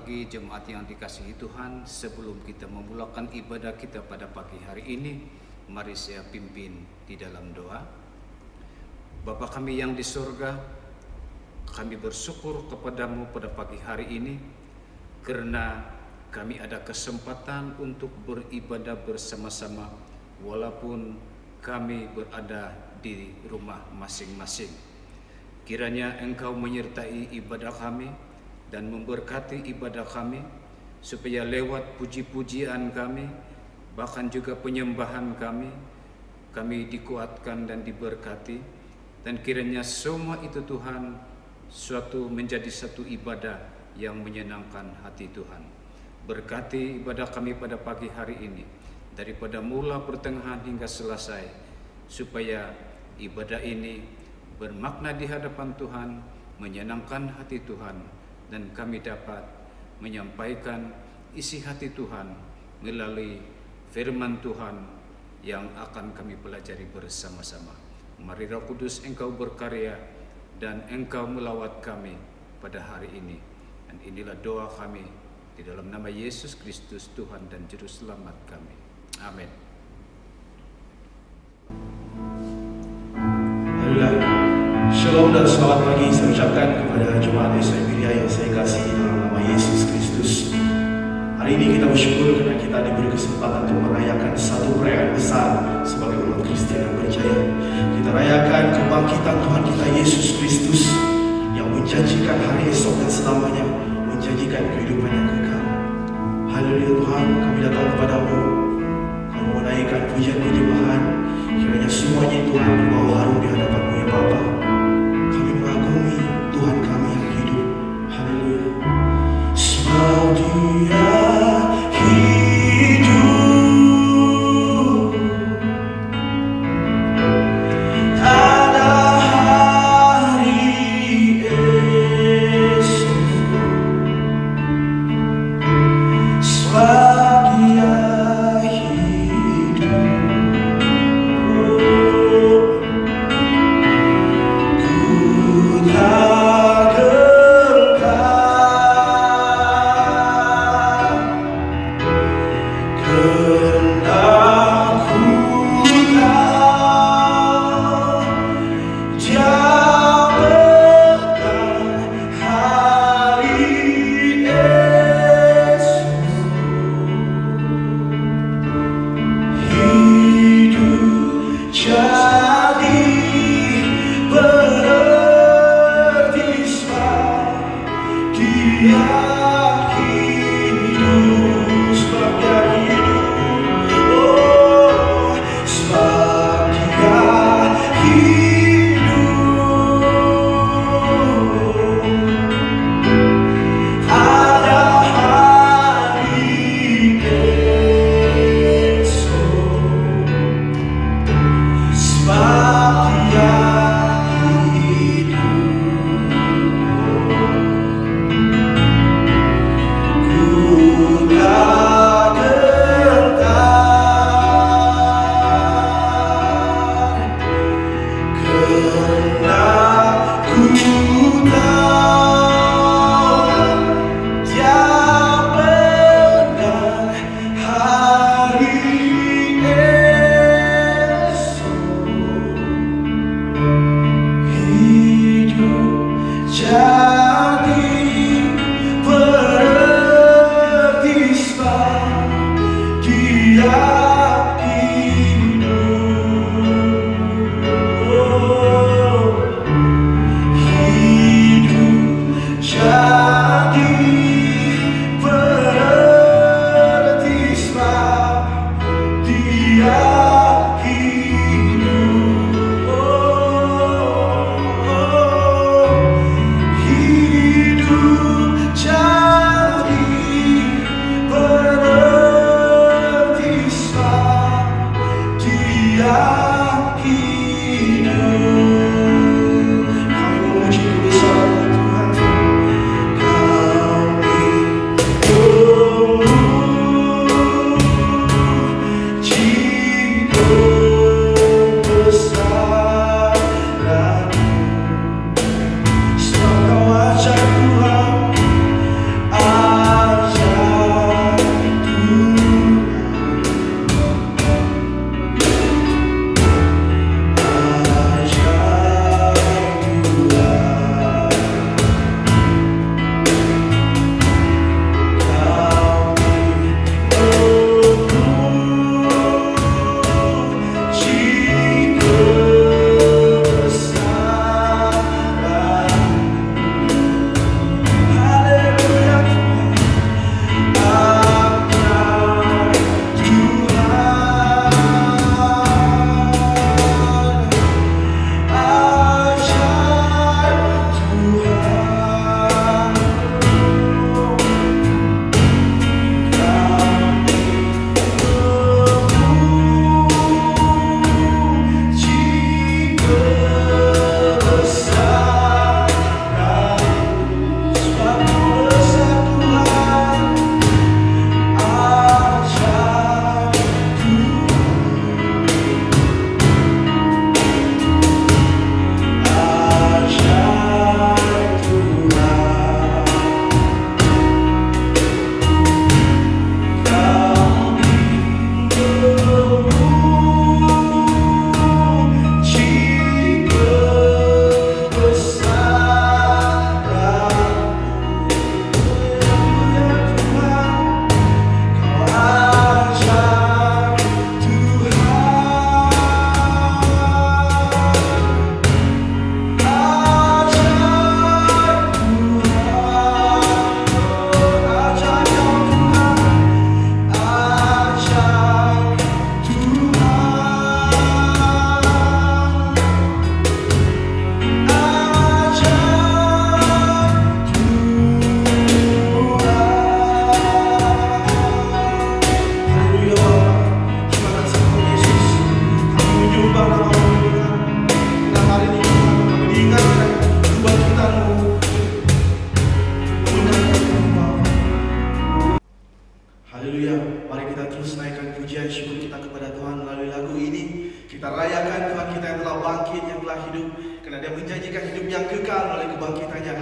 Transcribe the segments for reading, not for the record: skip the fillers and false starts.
pagi jemaat yang dikasihi Tuhan, sebelum kita memulakan ibadah kita pada pagi hari ini, mari saya pimpin di dalam doa. Bapa kami yang di surga, kami bersyukur kepadamu pada pagi hari ini karena kami ada kesempatan untuk beribadah bersama-sama walaupun kami berada di rumah masing-masing. Kiranya Engkau menyertai ibadah kami dan memberkati ibadah kami, supaya lewat puji-pujian kami, bahkan juga penyembahan kami dikuatkan dan diberkati. Dan kiranya semua itu Tuhan menjadi satu ibadah yang menyenangkan hati Tuhan. Berkati ibadah kami pada pagi hari ini, daripada mula, pertengahan hingga selesai, supaya ibadah ini bermakna di hadapan Tuhan, menyenangkan hati Tuhan, dan kami dapat menyampaikan isi hati Tuhan melalui firman Tuhan yang akan kami pelajari bersama-sama. Mari Roh Kudus Engkau berkarya dan Engkau melawat kami pada hari ini. Dan inilah doa kami di dalam nama Yesus Kristus, Tuhan dan Juru Selamat kami. Amin. Shalom dan selamat pagi saya ucapkan kepada jemaat SIPDA yang saya kasih dalam nama Yesus Kristus. Hari ini kita bersyukur karena kita diberi kesempatan untuk merayakan satu perayaan besar sebagai umat Kristen yang percaya. Kita rayakan kebangkitan Tuhan kita Yesus Kristus yang menjanjikan hari esok dan selamanya, menjanjikan kehidupan yang kekal. Haleluya Tuhan, kami datang kepadamu, kami menaikkan pujian-pujian, kiranya semuanya Tuhan dibawa harum di hadapan-Mu ya Bapa. Tuhan kami yang hidup, haleluya. Sebab Dia hidup, ada hari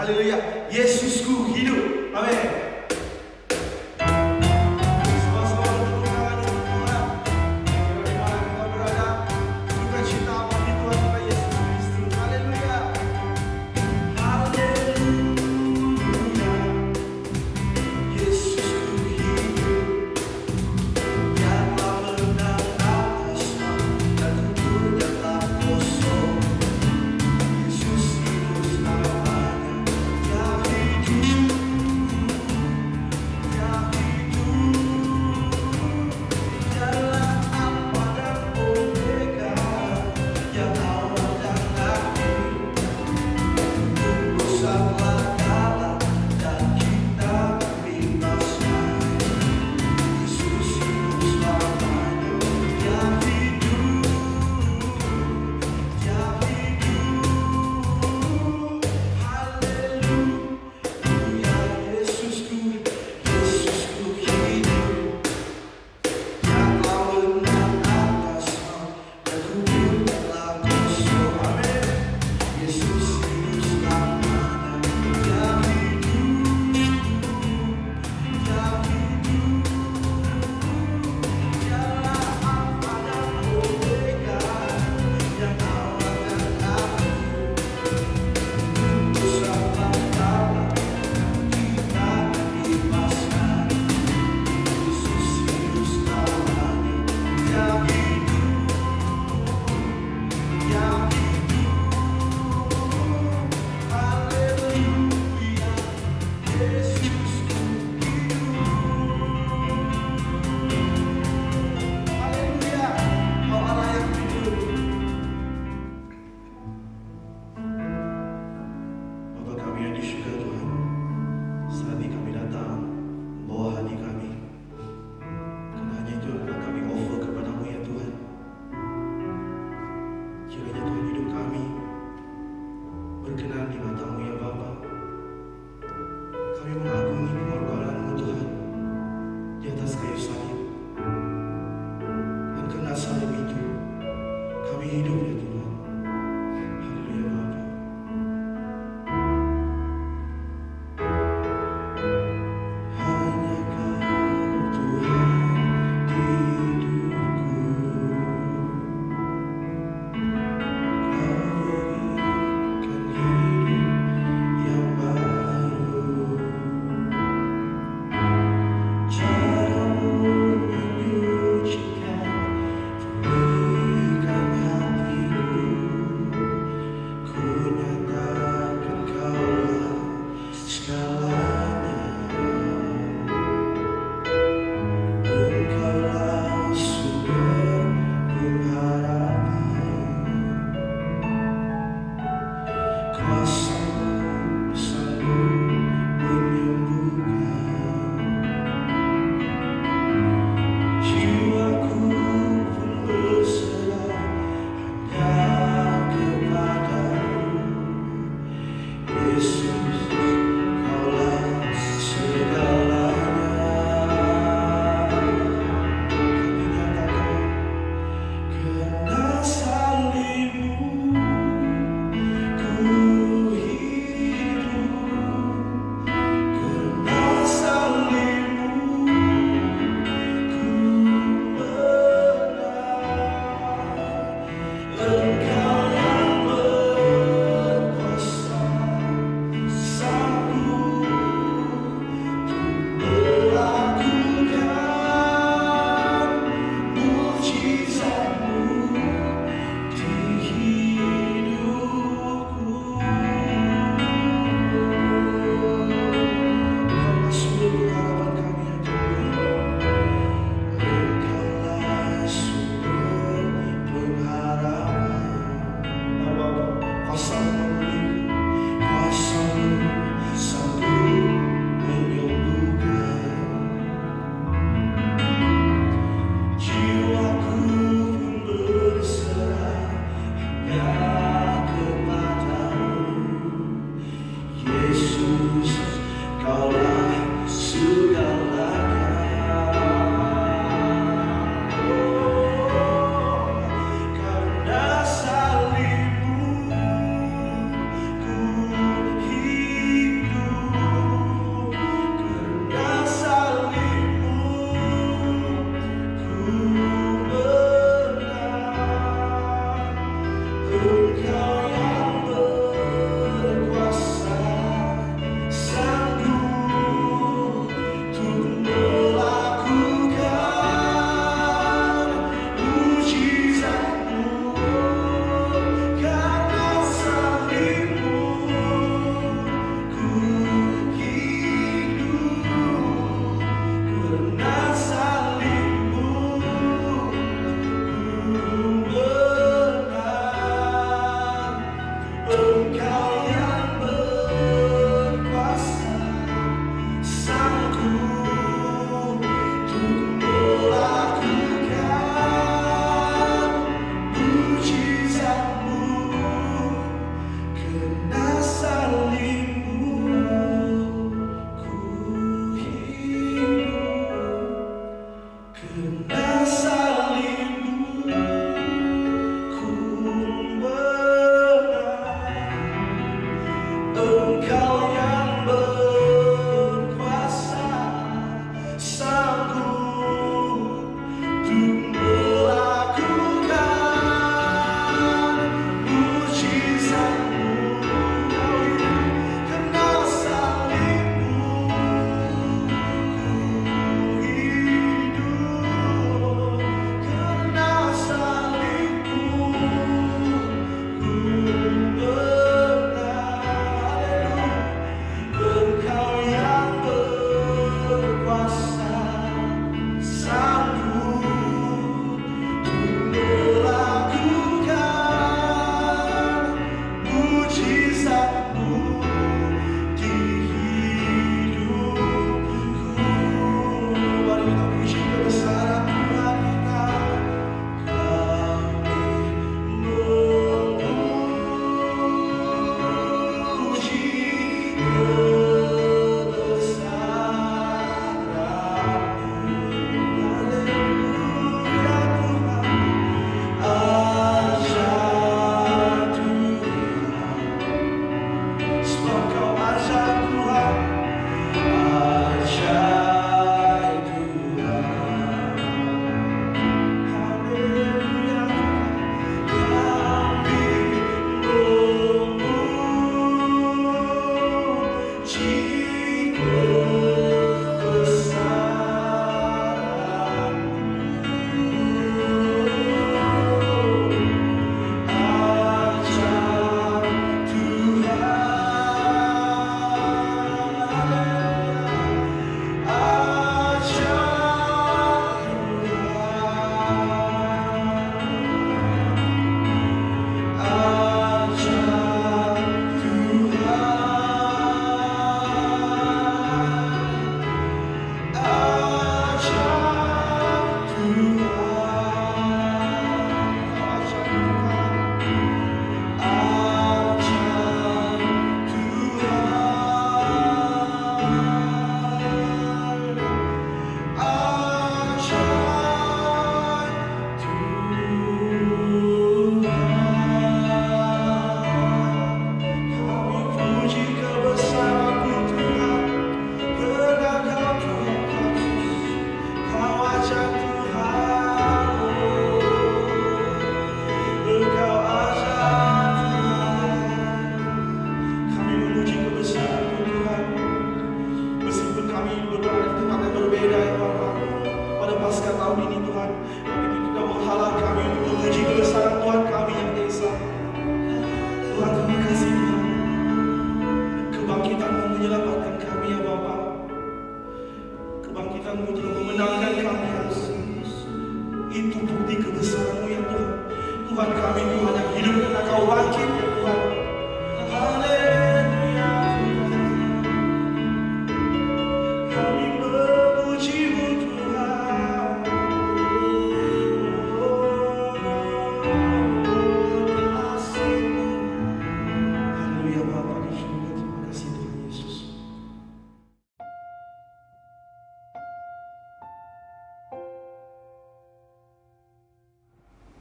Haleluya. Yesusku hidup. Amin.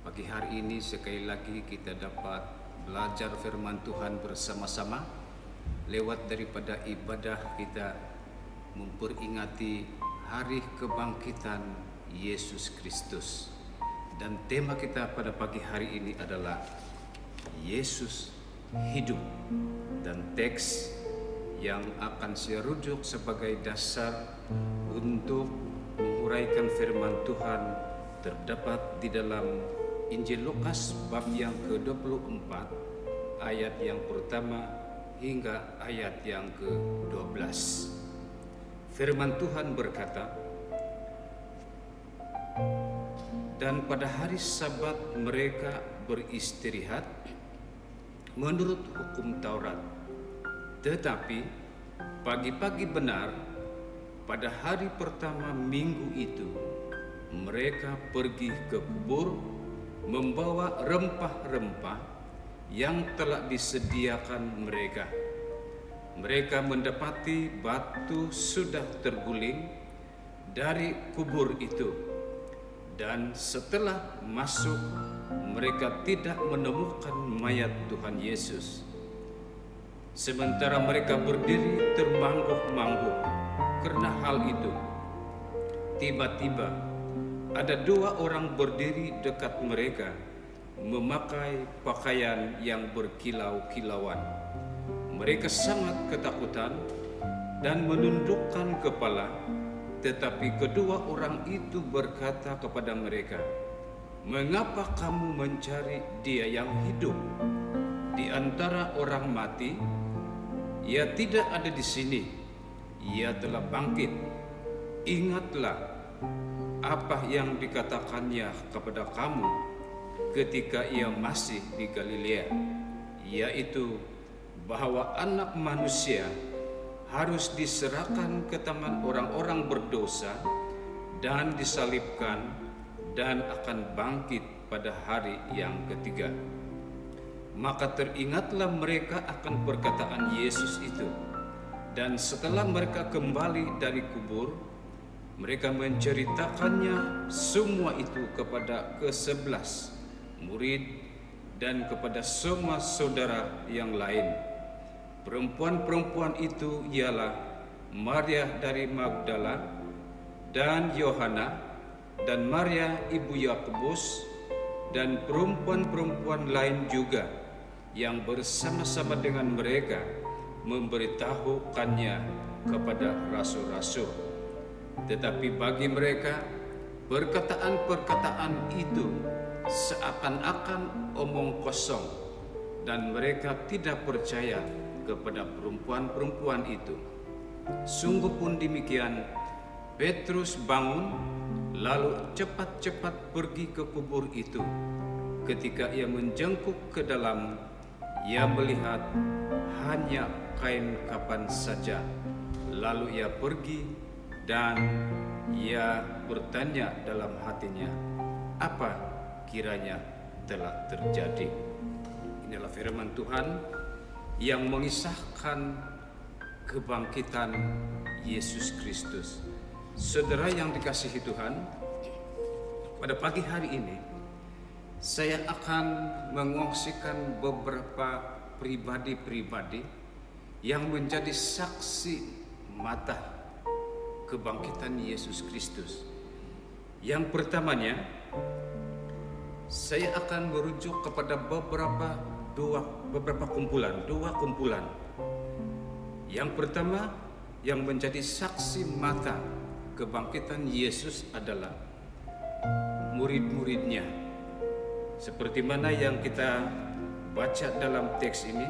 Pagi hari ini sekali lagi kita dapat belajar firman Tuhan bersama-sama lewat daripada ibadah kita memperingati hari kebangkitan Yesus Kristus. Dan tema kita pada pagi hari ini adalah Yesus hidup, dan teks yang akan saya rujuk sebagai dasar untuk menguraikan firman Tuhan terdapat di dalam Injil Lukas bab yang ke-24 ayat yang pertama hingga ayat yang ke-12. Firman Tuhan berkata, "Dan pada hari Sabat mereka beristirahat menurut hukum Taurat. Tetapi pagi-pagi benar pada hari pertama minggu itu mereka pergi ke kubur membawa rempah-rempah yang telah disediakan mereka. Mereka mendapati batu sudah terguling dari kubur itu, dan setelah masuk mereka tidak menemukan mayat Tuhan Yesus. Sementara mereka berdiri termangguk-mangguk karena hal itu, tiba-tiba ada dua orang berdiri dekat mereka, memakai pakaian yang berkilau-kilauan. Mereka sangat ketakutan dan menundukkan kepala, tetapi kedua orang itu berkata kepada mereka, "Mengapa kamu mencari Dia yang hidup di antara orang mati? Ia tidak ada di sini, Ia telah bangkit. Ingatlah apa yang dikatakannya kepada kamu ketika ia masih di Galilea, yaitu bahwa Anak Manusia harus diserahkan ke tangan orang-orang berdosa dan disalibkan dan akan bangkit pada hari yang ketiga." Maka teringatlah mereka akan perkataan Yesus itu, dan setelah mereka kembali dari kubur, mereka menceritakannya semua itu kepada ke-11 murid dan kepada semua saudara yang lain. Perempuan-perempuan itu ialah Maria dari Magdala dan Yohana dan Maria ibu Yakobus dan perempuan-perempuan lain juga yang bersama-sama dengan mereka memberitahukannya kepada rasul-rasul. Tetapi bagi mereka, perkataan-perkataan itu seakan-akan omong kosong, dan mereka tidak percaya kepada perempuan-perempuan itu. Sungguh pun demikian, Petrus bangun, lalu cepat-cepat pergi ke kubur itu. Ketika ia menjengkuk ke dalam, ia melihat hanya kain kafan saja. Lalu ia pergi dan ia bertanya dalam hatinya, apa kiranya telah terjadi. Inilah firman Tuhan yang mengisahkan kebangkitan Yesus Kristus. Saudara yang dikasihi Tuhan, pada pagi hari ini saya akan mengongsikan beberapa pribadi-pribadi yang menjadi saksi mata kebangkitan Yesus Kristus. Yang pertamanya, saya akan merujuk kepada beberapa kumpulan. Yang pertama, yang menjadi saksi mata kebangkitan Yesus adalah murid-muridnya. Seperti mana yang kita baca dalam teks ini,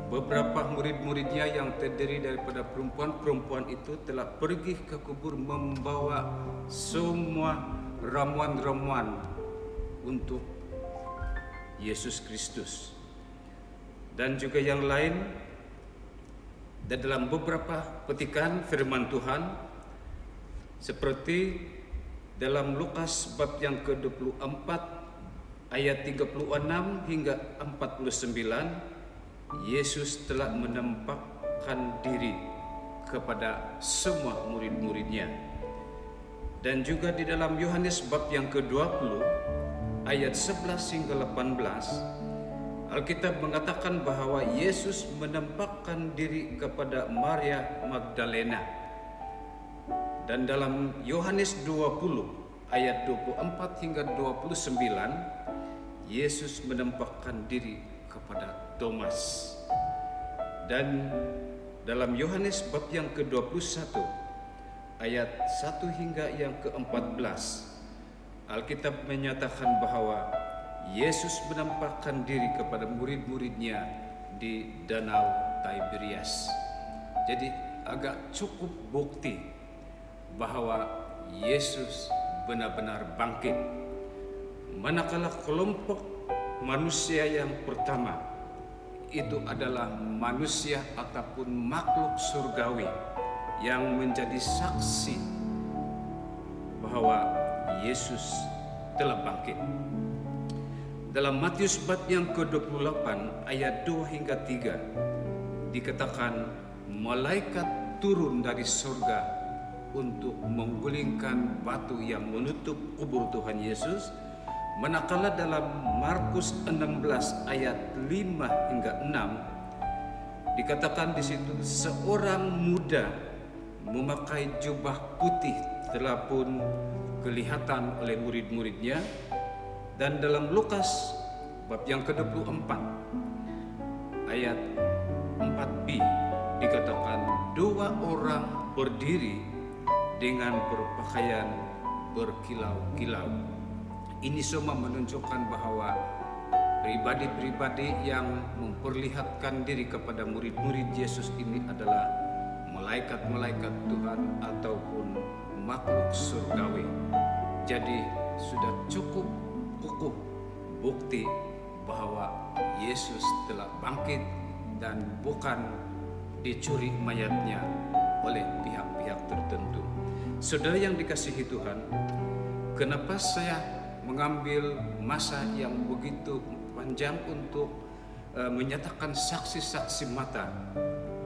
beberapa murid-muridnya yang terdiri daripada perempuan-perempuan itu telah pergi ke kubur membawa semua ramuan-ramuan untuk Yesus Kristus. Dan juga yang lain, dan dalam beberapa petikan firman Tuhan, seperti dalam Lukas bab yang ke-24 ayat 36 hingga 49, Yesus telah menampakkan diri kepada semua murid-muridnya. Dan juga di dalam Yohanes bab yang ke-20 ayat 11 hingga 18, Alkitab mengatakan bahwa Yesus menampakkan diri kepada Maria Magdalena. Dan dalam Yohanes 20 ayat 24 hingga 29, Yesus menampakkan diri kepada Thomas. Dan dalam Yohanes bab yang ke-21 ayat 1 hingga yang ke-14, Alkitab menyatakan bahwa Yesus menampakkan diri kepada murid-muridnya di Danau Tiberias. Jadi agak cukup bukti bahwa Yesus benar-benar bangkit. Manakala kelompok manusia yang pertama itu adalah manusia ataupun makhluk surgawi yang menjadi saksi bahwa Yesus telah bangkit. Dalam Matius bab yang ke-28 ayat 2 hingga 3 dikatakan malaikat turun dari surga untuk menggulingkan batu yang menutup kubur Tuhan Yesus. Manakala dalam Markus 16 ayat 5 hingga 6 dikatakan di situ seorang muda memakai jubah putih telah pun kelihatan oleh murid-muridnya. Dan dalam Lukas bab yang ke-24 ayat 4b dikatakan dua orang berdiri dengan berpakaian berkilau-kilau. Ini semua menunjukkan bahwa pribadi-pribadi yang memperlihatkan diri kepada murid-murid Yesus ini adalah malaikat-malaikat Tuhan ataupun makhluk surgawi. Jadi sudah cukup kukuh bukti bahwa Yesus telah bangkit dan bukan dicuri mayatnya oleh pihak-pihak tertentu. Saudara yang dikasihi Tuhan, kenapa saya mengambil masa yang begitu panjang untuk menyatakan saksi-saksi mata?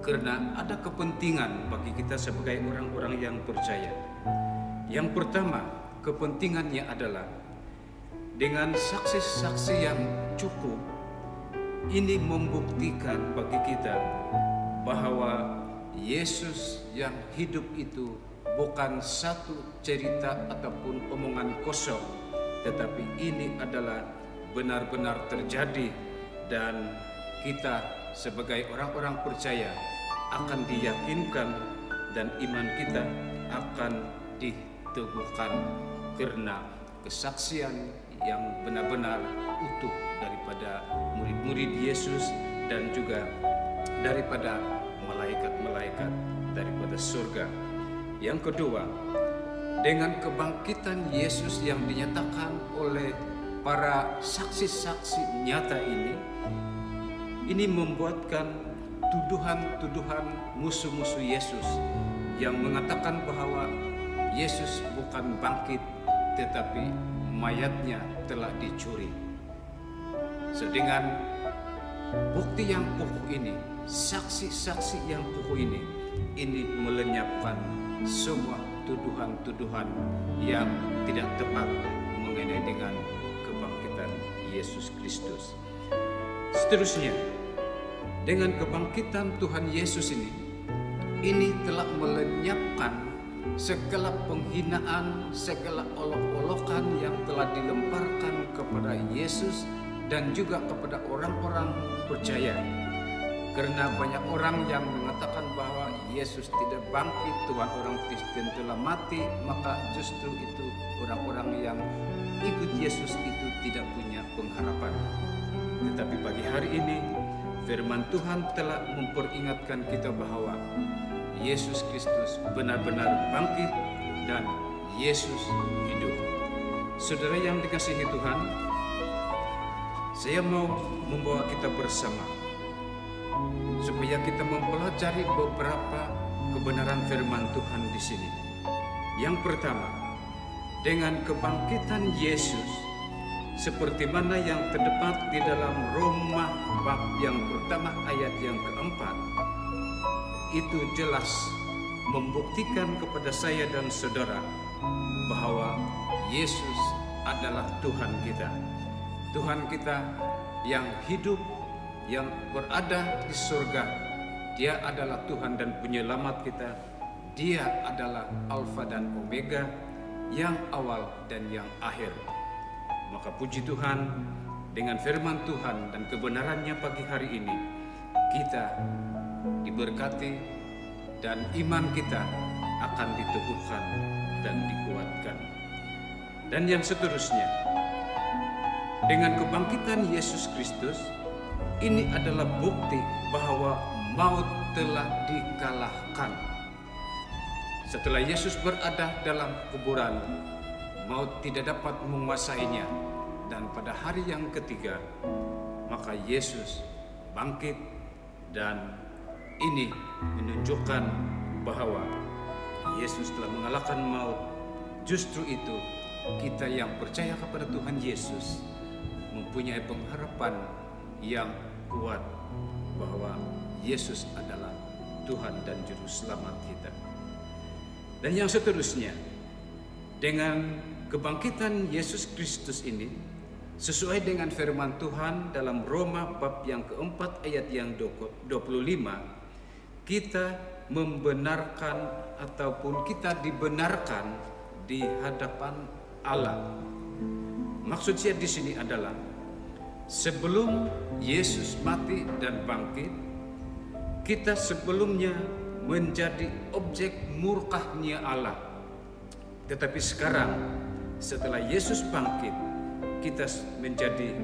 Karena ada kepentingan bagi kita sebagai orang-orang yang percaya. Yang pertama, kepentingannya adalah dengan saksi-saksi yang cukup, ini membuktikan bagi kita bahwa Yesus yang hidup itu bukan satu cerita ataupun omongan kosong, tetapi ini adalah benar-benar terjadi dan kita sebagai orang-orang percaya akan diyakinkan dan iman kita akan diteguhkan karena kesaksian yang benar-benar utuh daripada murid-murid Yesus dan juga daripada malaikat-malaikat daripada surga. Yang kedua, dengan kebangkitan Yesus yang dinyatakan oleh para saksi-saksi nyata ini membuatkan tuduhan-tuduhan musuh-musuh Yesus yang mengatakan bahwa Yesus bukan bangkit tetapi mayatnya telah dicuri. Sedangkan bukti yang kokoh ini, saksi-saksi yang kokoh ini melenyapkan semua tuduhan-tuduhan yang tidak tepat mengenai dengan kebangkitan Yesus Kristus. Seterusnya, dengan kebangkitan Tuhan Yesus ini telah melenyapkan segala penghinaan, segala olok-olokan yang telah dilemparkan kepada Yesus dan juga kepada orang-orang percaya. Karena banyak orang yang mengatakan bahwa Yesus tidak bangkit, Tuhan orang Kristen telah mati, maka justru itu orang-orang yang ikut Yesus itu tidak punya pengharapan. Tetapi pagi hari ini firman Tuhan telah memperingatkan kita bahwa Yesus Kristus benar-benar bangkit dan Yesus hidup. Saudara yang dikasihi Tuhan, saya mau membawa kita bersama supaya kita mempelajari beberapa kebenaran firman Tuhan di sini. Yang pertama, dengan kebangkitan Yesus seperti mana yang terdapat di dalam Roma bab yang pertama ayat yang keempat, itu jelas membuktikan kepada saya dan saudara bahwa Yesus adalah Tuhan kita. Tuhan kita yang hidup, yang berada di surga. Dia adalah Tuhan dan penyelamat kita. Dia adalah Alfa dan Omega, yang awal dan yang akhir. Maka puji Tuhan, dengan firman Tuhan dan kebenarannya pagi hari ini, kita diberkati dan iman kita akan diteguhkan dan dikuatkan. Dan yang seterusnya, dengan kebangkitan Yesus Kristus, ini adalah bukti bahwa maut telah dikalahkan. Setelah Yesus berada dalam kuburan, maut tidak dapat menguasainya. Dan pada hari yang ketiga, maka Yesus bangkit, dan ini menunjukkan bahwa Yesus telah mengalahkan maut. Justru itu, kita yang percaya kepada Tuhan Yesus mempunyai pengharapan yang kuat bahwa Yesus adalah Tuhan dan Juru Selamat kita. Dan yang seterusnya, dengan kebangkitan Yesus Kristus ini, sesuai dengan firman Tuhan dalam Roma bab yang keempat ayat yang 25, kita membenarkan ataupun kita dibenarkan di hadapan Allah. Maksud saya di sini adalah sebelum Yesus mati dan bangkit, kita sebelumnya menjadi objek murkahnya Allah. Tetapi sekarang setelah Yesus bangkit, kita menjadi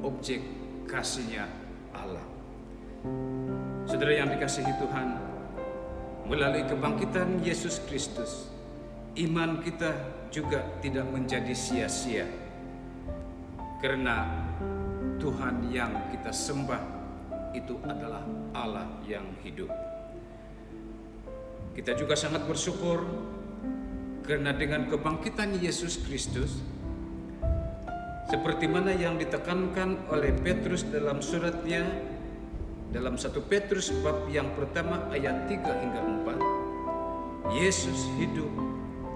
objek kasihnya Allah. Saudara yang dikasihi Tuhan, melalui kebangkitan Yesus Kristus, iman kita juga tidak menjadi sia-sia. Karena Tuhan yang kita sembah itu adalah Allah yang hidup. Kita juga sangat bersyukur karena dengan kebangkitan Yesus Kristus, seperti mana yang ditekankan oleh Petrus dalam suratnya, dalam 1 Petrus bab yang pertama ayat 3 hingga 4, Yesus hidup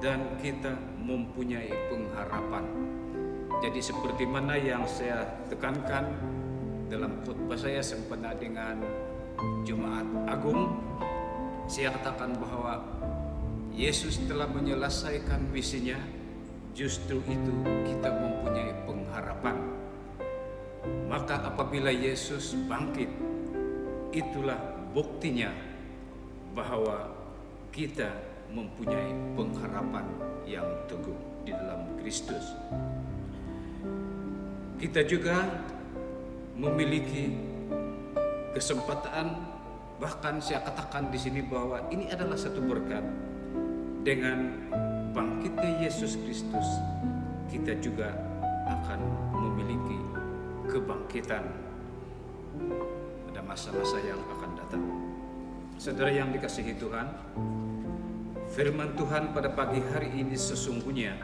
dan kita mempunyai pengharapan. Jadi seperti mana yang saya tekankan dalam khotbah saya sempena dengan Jumat Agung, saya katakan bahwa Yesus telah menyelesaikan misinya. Justru itu kita mempunyai pengharapan. Maka apabila Yesus bangkit, itulah buktinya bahwa kita mempunyai pengharapan yang teguh di dalam Kristus. Kita juga memiliki kesempatan, bahkan saya katakan di sini bahwa ini adalah satu berkat. Dengan bangkitnya Yesus Kristus, kita juga akan memiliki kebangkitan pada masa-masa yang akan datang. Saudara yang dikasihi Tuhan, firman Tuhan pada pagi hari ini sesungguhnya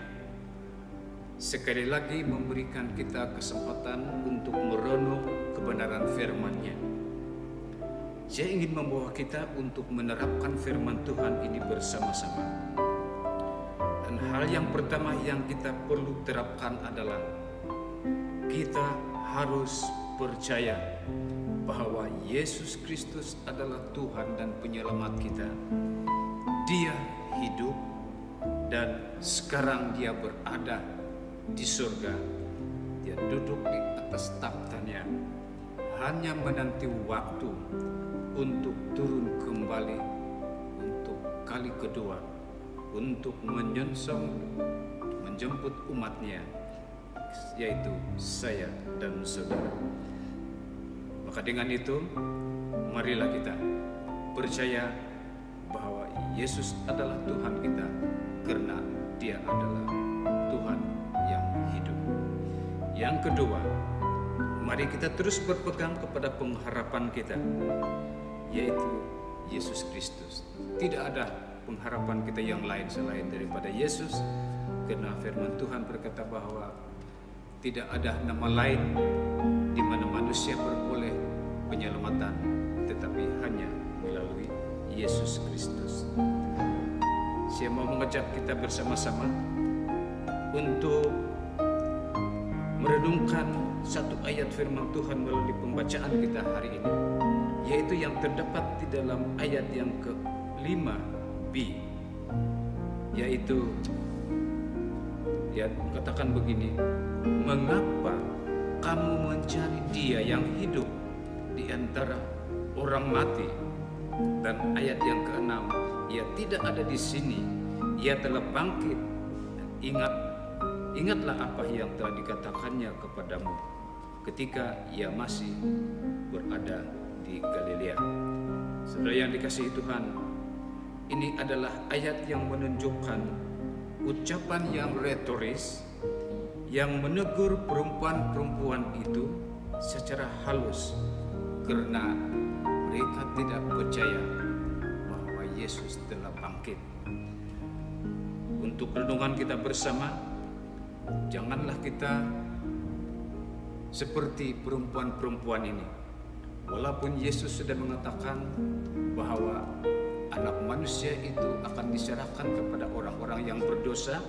sekali lagi memberikan kita kesempatan untuk merenung kebenaran firman-Nya. Saya ingin membawa kita untuk menerapkan firman Tuhan ini bersama-sama. Dan hal yang pertama yang kita perlu terapkan adalah kita harus percaya bahwa Yesus Kristus adalah Tuhan dan Penyelamat kita. Dia hidup dan sekarang Dia berada di surga. Dia duduk di atas takhta-Nya, hanya menanti waktu untuk turun kembali untuk kali kedua, untuk menjemput umat-Nya, yaitu saya dan saudara. Maka dengan itu, marilah kita percaya bahwa Yesus adalah Tuhan kita, karena Dia adalah Tuhan yang hidup. Yang kedua, mari kita terus berpegang kepada pengharapan kita, yaitu Yesus Kristus. Tidak ada pengharapan kita yang lain selain daripada Yesus, karena firman Tuhan berkata bahwa tidak ada nama lain di mana manusia beroleh penyelamatan, tetapi hanya melalui Yesus Kristus. Saya mau mengajak kita bersama-sama untuk merenungkan satu ayat firman Tuhan melalui pembacaan kita hari ini, yaitu yang terdapat di dalam ayat yang ke-5b, yaitu katakan begini: mengapa kamu mencari Dia yang hidup di antara orang mati? Dan ayat yang ke-6, Ia tidak ada di sini, Ia telah bangkit. Ingatlah apa yang telah dikatakannya kepadamu ketika Ia masih berada di Galilea. Saudara yang dikasihi Tuhan, ini adalah ayat yang menunjukkan ucapan yang retoris yang menegur perempuan-perempuan itu secara halus, karena mereka tidak percaya bahwa Yesus telah bangkit. Untuk renungan kita bersama, janganlah kita seperti perempuan-perempuan ini. Walaupun Yesus sudah mengatakan bahwa anak manusia itu akan diserahkan kepada orang-orang yang berdosa,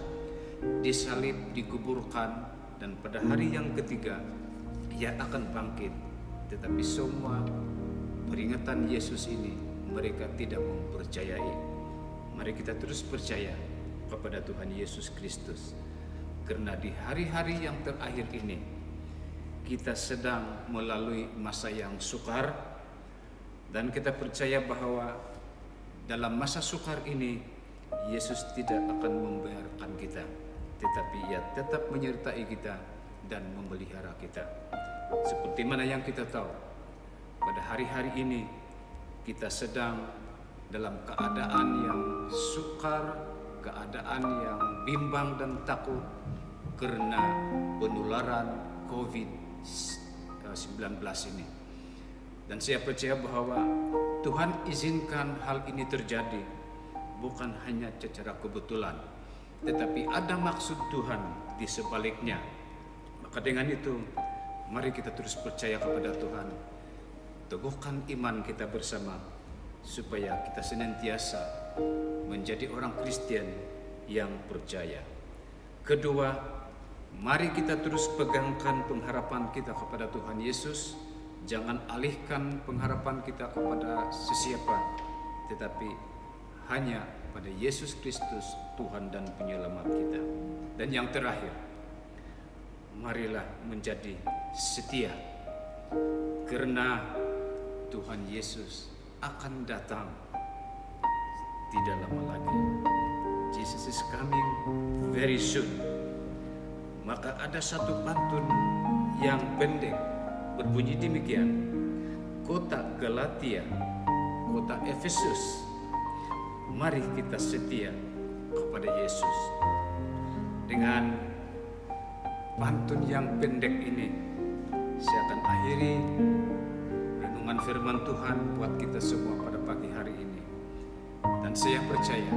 disalib, dikuburkan, dan pada hari yang ketiga Ia akan bangkit. Tetapi semua peringatan Yesus ini mereka tidak mempercayai. Mari kita terus percaya kepada Tuhan Yesus Kristus, karena di hari-hari yang terakhir ini kita sedang melalui masa yang sukar, dan kita percaya bahwa dalam masa sukar ini Yesus tidak akan membiarkan kita, tetapi Ia tetap menyertai kita dan memelihara kita. Seperti mana yang kita tahu, pada hari-hari ini kita sedang dalam keadaan yang sukar, keadaan yang bimbang dan takut karena penularan COVID-19 ini. Dan saya percaya bahwa Tuhan izinkan hal ini terjadi bukan hanya secara kebetulan, tetapi ada maksud Tuhan di sebaliknya. Maka dengan itu, mari kita terus percaya kepada Tuhan. Teguhkan iman kita bersama, supaya kita senantiasa menjadi orang Kristen yang percaya. Kedua, mari kita terus pegangkan pengharapan kita kepada Tuhan Yesus. Jangan alihkan pengharapan kita kepada sesiapa, tetapi hanya pada Yesus Kristus, Tuhan dan Penyelamat kita. Dan yang terakhir, marilah menjadi setia, karena Tuhan Yesus akan datang tidak lama lagi. Jesus is coming very soon. Maka ada satu pantun yang pendek berbunyi demikian. Kota Galatia, kota Efesus, mari kita setia kepada Yesus. Dengan pantun yang pendek ini, saya akan akhiri renungan firman Tuhan buat kita semua pada pagi hari ini. Dan saya percaya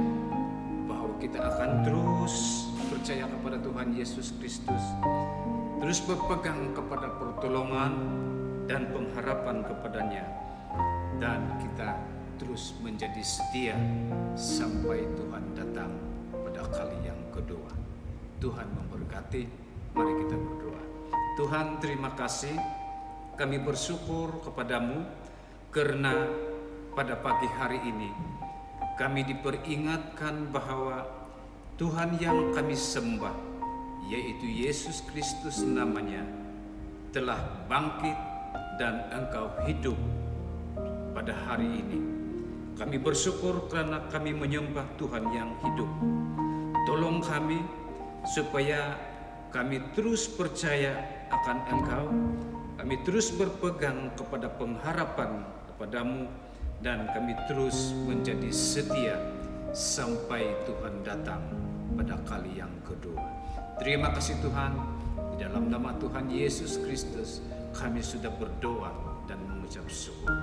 bahwa kita akan terus percaya kepada Tuhan Yesus Kristus, terus berpegang kepada pertolongan dan pengharapan kepadanya, dan kita terus menjadi setia sampai Tuhan datang pada kali yang kedua. Tuhan memberkati. Mari kita berdoa. Tuhan, terima kasih. Kami bersyukur kepadamu karena pada pagi hari ini kami diperingatkan bahwa Tuhan yang kami sembah, yaitu Yesus Kristus namanya, telah bangkit dan Engkau hidup pada hari ini. Kami bersyukur karena kami menyembah Tuhan yang hidup. Tolong kami supaya kami terus percaya akan Engkau, kami terus berpegang kepada pengharapan kepadamu, dan kami terus menjadi setia sampai Tuhan datang pada kali yang kedua. Terima kasih Tuhan, di dalam nama Tuhan Yesus Kristus kami sudah berdoa dan mengucap syukur.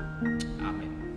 Amin.